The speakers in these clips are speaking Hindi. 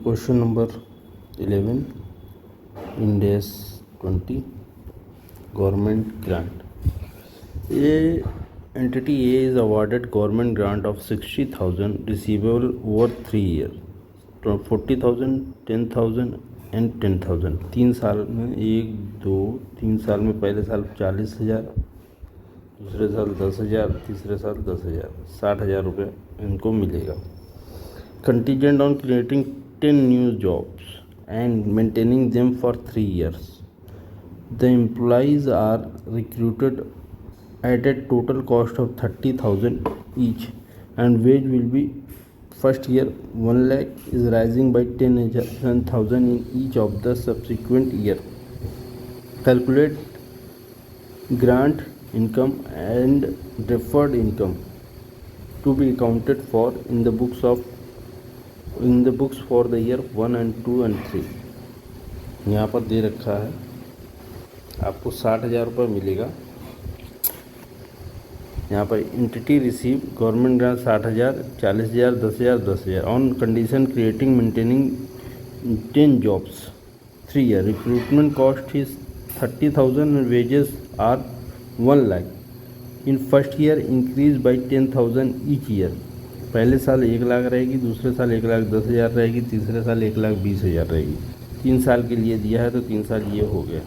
Question number 11 इंडेस 20 government grant. A entity A is awarded government grant of 60,000 receivable over 3 years, 40,000, 10,000 and 10,000. 3 साल में 1 2 3 साल में पहले साल 40,000, दूसरे साल 10,000, तीसरे साल 10,000, 60,000 रुपये इनको मिलेगा. Contingent on creating 10 new jobs and maintaining them for 3 years. The employees are recruited at a total cost of 30,000 each, and wage will be first year 1 lakh is rising by 10,000 in each of the subsequent year. Calculate grant income and deferred income to be accounted for in the books for the year 1 and 2 and 3. यहाँ पर दे रखा है आपको 60,000 रुपये मिलेगा. यहाँ पर entity receive government grant 60,000, 40,000, 10,000, 10,000 on condition creating maintaining 10 jobs 3 year. Recruitment cost is 30,000 and wages are 1 lakh. In first year increase by 10,000 each year. पहले साल 1 लाख रहेगी, दूसरे साल 1,10,000 रहेगी, तीसरे साल 1,20,000 रहेगी. 3 साल के लिए दिया है तो 3 साल ये हो गया.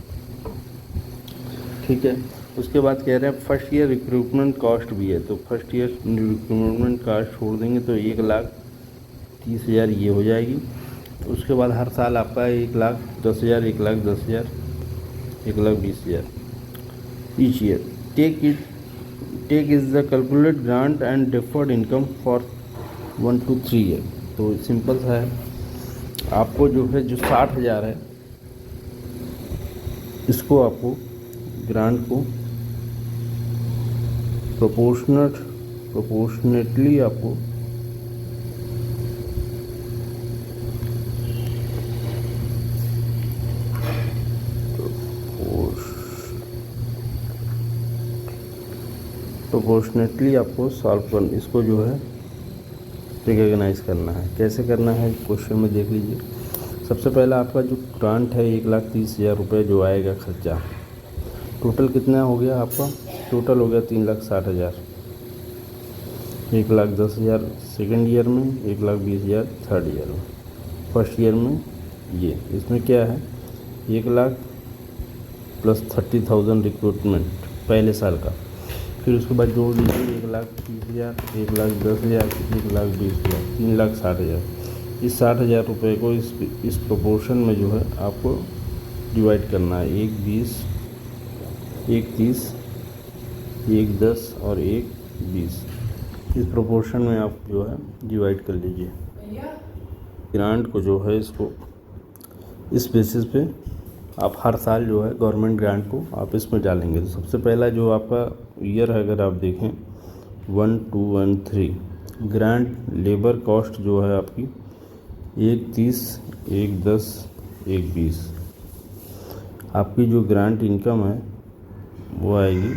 ठीक है. उसके बाद कह रहे हैं फर्स्ट ईयर रिक्रूटमेंट कॉस्ट भी है, तो फर्स्ट ईयर रिक्रूटमेंट कॉस्ट छोड़ देंगे तो 1,30,000 ये हो जाएगी. उसके बाद हर साल आपका 1,10,000, 1,10,000, 1,20,000 each year. Take is the calculate grant and deferred income for 1 to 3 year. तो सिंपल सा है. आपको जो है जो 60,000 है इसको आपको ग्रांट को प्रोपोर्शनेटली आपको सॉल्व कर इसको जो है रिकॉग्नाइज करना है. कैसे करना है क्वेश्चन में देख लीजिए. सबसे पहला आपका जो ग्रांट है 1,30,000 रुपये जो आएगा खर्चा. टोटल कितना हो गया आपका? टोटल हो गया 3,60,000. 1,10,000 सेकेंड ईयर में, 1,20,000 थर्ड ईयर में. फर्स्ट ईयर में ये इसमें क्या है 1 लाख प्लस 30,000 रिक्रूटमेंट पहले साल का. फिर उसके बाद जोड़ लीजिए 1,30,000, 1,10,000, 1,20,000, 3,60,000. इस 60,000 रुपये को इस प्रोपोर्शन में जो है आपको डिवाइड करना है. 1,20, 1,30, 1,10 और 1,20. इस प्रोपोर्शन में आप जो है डिवाइड कर लीजिए. ग्रांट को जो है इसको इस बेसिस पे आप हर साल जो है गवर्नमेंट ग्रांट को आप इसमें डालेंगे. तो सबसे पहला जो आपका ईयर है अगर आप देखें 1, 2 and 3 ग्रांट लेबर कॉस्ट जो है आपकी 1,30, 1,10, 1,20. आपकी जो ग्रांट इनकम है वो आएगी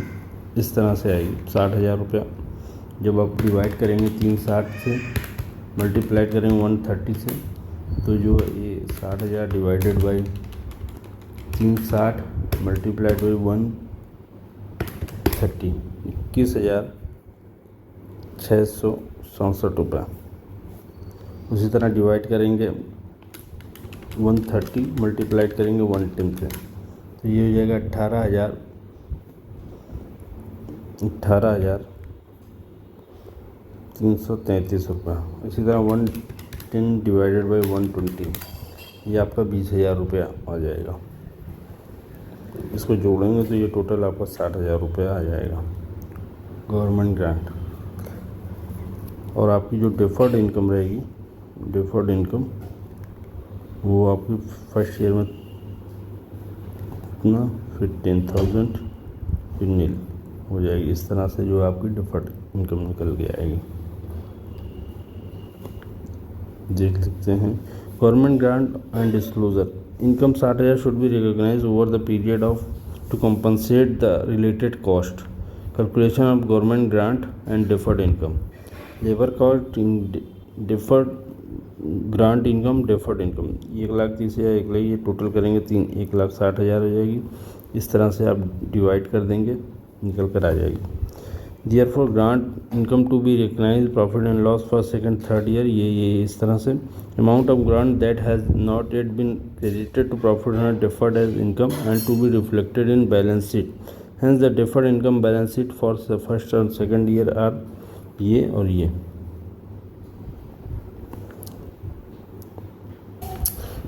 इस तरह से आएगी 60,000 रुपया. जब आप डिवाइड करेंगे 360 से मल्टीप्लाई करेंगे 130 से तो जो ये 60,000 डिवाइडेड बाई 360 मल्टीप्लाइड बाई 130 21,667 रुपये. उसी तरह डिवाइड करेंगे 130 मल्टीप्लाइड करेंगे 110 से तो ये हो जाएगा 18,333 रुपये. इसी तरह 110 डिवाइडेड बाई 120 ये आपका 20,000 रुपया आ जाएगा. इसको जोड़ेंगे तो ये टोटल आपका 60,000 रुपया आ जाएगा गवर्नमेंट ग्रांट. और आपकी जो डिफर्ड इनकम रहेगी, डिफर्ड इनकम वो आपकी फर्स्ट ईयर में कितना, फिर 10,000, फिर नील हो जाएगी. इस तरह से जो आपकी डिफर्ड इनकम निकल के आएगी. देख सकते हैं government grant and disclosure. Income 60,000 should be recognise over the period of two compensate the related cost. Calculation of government grant and deferred income. Labor cost in deferred grant income deferred income 1,30,000 1 lakh, ये टोटल करेंगे 1,60,000 हो जाएगी। इस तरह से आप डिवाइड कर देंगे, निकल कर आ जाएगी। Therefore grant income to be recognized profit and loss for second third year, ये इस तरह से amount of grant that has not yet been credited to profit and deferred as income and to be reflected in balance sheet. Hence the deferred income balance sheet for the first and second year are ये और ये।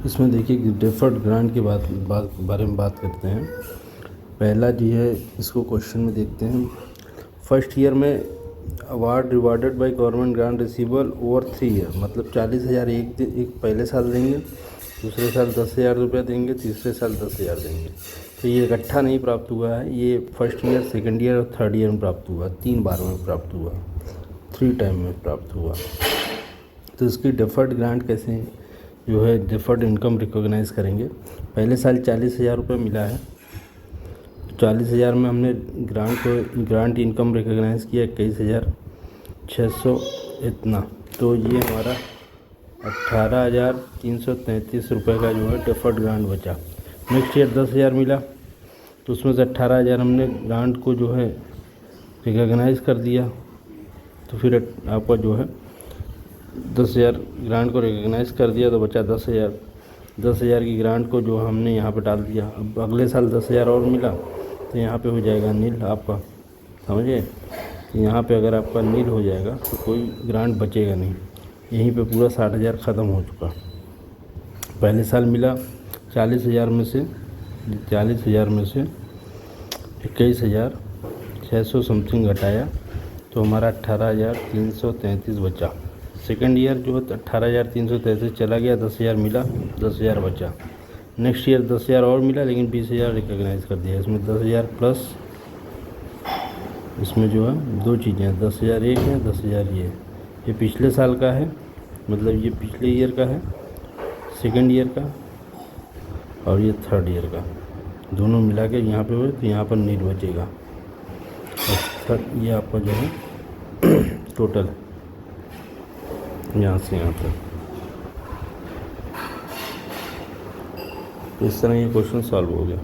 इसमें देखिए डेफर्ड ग्रांट के बारे में बात करते हैं। पहला जो है इसको क्वेश्चन में देखते हैं। फर्स्ट ईयर में award rewarded by government grant receivable over 3 year, मतलब 40,000 एक पहले साल देंगे, दूसरे साल 10,000 रुपये देंगे, तीसरे साल 10,000 देंगे। तो ये इकट्ठा नहीं प्राप्त हुआ है, ये फर्स्ट ईयर, सेकंड ईयर और थर्ड ईयर में प्राप्त हुआ, 3 बार में प्राप्त हुआ, 3 टाइम में प्राप्त हुआ। तो इसकी डेफर्ड ग्रांट कैसे जो है डेफर्ड इनकम रिकॉग्नाइज करेंगे। पहले साल 40,000 रुपये मिला है, 40,000 में हमने ग्रांट इनकम रिकॉग्नाइज किया 21,600 इतना, तो ये हमारा 18,333 रुपये का जो है डेफर्ड ग्रांट बचा। नेक्स्ट ईयर 10,000 मिला, तो उसमें से 18,000 हमने ग्रांट को जो है रिकॉग्नाइज कर दिया, तो फिर आपका जो है 10,000 ग्रांट को रिकॉग्नाइज कर दिया, तो बचा 10,000। 10,000 की ग्रांट को जो हमने यहाँ पे डाल दिया। अब अगले साल 10,000 और मिला, तो यहाँ पे हो जाएगा नील आपका, समझे। यहाँ पे अगर आपका नील हो जाएगा तो कोई ग्रांट बचेगा नहीं, यहीं पे पूरा 60,000 ख़त्म हो चुका। पहले साल मिला 40,000 में से 21,600 समथिंग घटाया, तो हमारा 18,333 बचा। सेकेंड ईयर जो है 18,333 चला गया, 10,000 मिला, 10,000 बचा। नेक्स्ट ईयर 10,000 और मिला, लेकिन 20,000 रिकॉग्नाइज कर दिया। इसमें 10,000 प्लस इसमें जो है 2 चीज़ें हैं, 10,000 एक है, 10,000 ये पिछले साल का है, मतलब ये पिछले ईयर का है, सेकेंड ईयर का, और ये थर्ड ईयर का, दोनों मिला के यहाँ पे हुए, तो यहाँ पर नील बचेगा। और ये आपका जो है टोटल यहाँ से यहाँ तक। इस तरह ये क्वेश्चन सॉल्व हो गया।